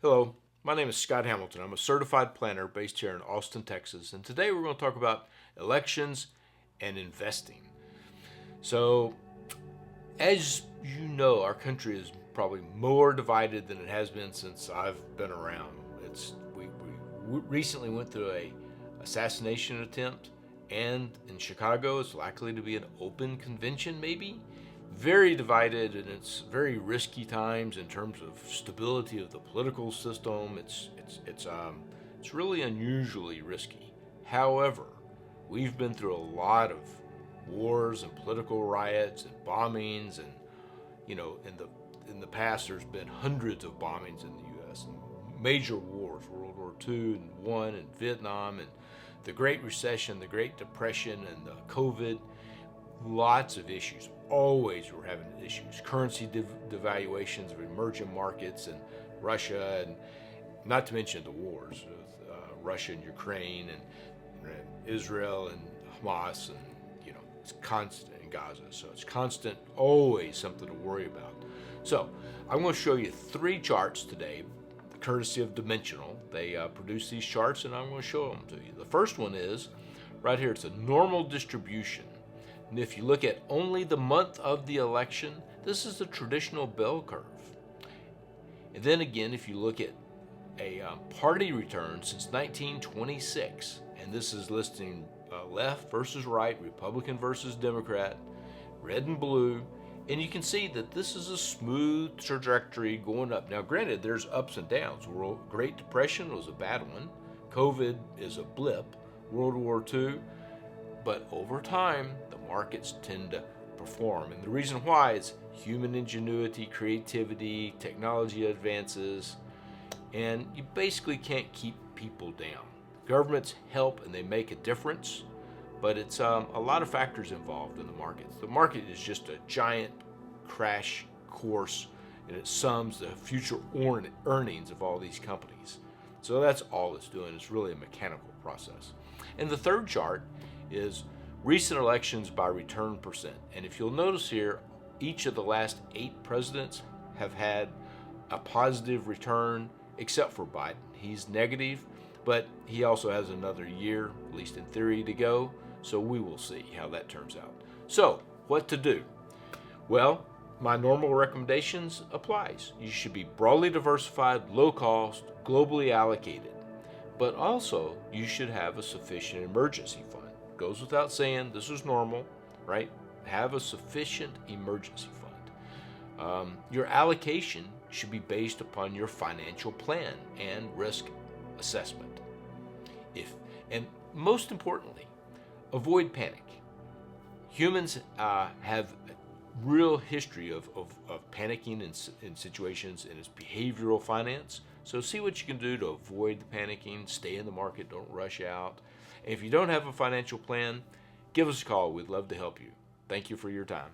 Hello, my name is Scott Hamilton. I'm a certified planner based here in Austin, Texas, and today we're going to talk about elections and investing. So, as you know, our country is probably more divided than it has been since I've been around. We recently went through a assassination attempt, and in Chicago, it's likely to be an open convention, maybe. Very divided, and it's very risky times in terms of stability of the political system. It's really unusually risky. However, we've been through a lot of wars and political riots and bombings, and in the past there's been hundreds of bombings in the U.S. and major wars, World War II and One and Vietnam and the Great Recession, the Great Depression, and the COVID. Lots of issues. Always we're having issues. Currency devaluations of emerging markets and Russia, and not to mention the wars with Russia and Ukraine and Israel and Hamas, and it's constant in Gaza. So it's constant, always something to worry about. So I'm going to show you 3 charts today, courtesy of Dimensional. They produce these charts, and I'm going to show them to you. The first one is right here. It's a normal distribution. And if you look at only the month of the election, this is the traditional bell curve. And then again, if you look at a party return since 1926, and this is listing left versus right, Republican versus Democrat, red and blue, and you can see that this is a smooth trajectory going up. Now, granted, there's ups and downs. Great Depression was a bad one. COVID is a blip. World War II. But over time, the markets tend to perform. And the reason why is human ingenuity, creativity, technology advances, and you basically can't keep people down. Governments help and they make a difference, but it's a lot of factors involved in the markets. The market is just a giant crash course, and it sums the future earnings of all these companies. So that's all it's doing. It's really a mechanical process. And the third chart is recent elections by return percent. And if you'll notice here, each of the last 8 presidents have had a positive return, except for Biden. He's negative, but he also has another year, at least in theory, to go. So we will see how that turns out. So what to do? Well, my normal recommendations applies. You should be broadly diversified, low cost, globally allocated. But also, you should have a sufficient emergency fund. Goes without saying, this is normal, right? Have a sufficient emergency fund. Your allocation should be based upon your financial plan and risk assessment. And most importantly, avoid panic. Humans have a real history of panicking in situations, and it's behavioral finance. So see what you can do to avoid the panicking, stay in the market, don't rush out. And if you don't have a financial plan, give us a call. We'd love to help you. Thank you for your time.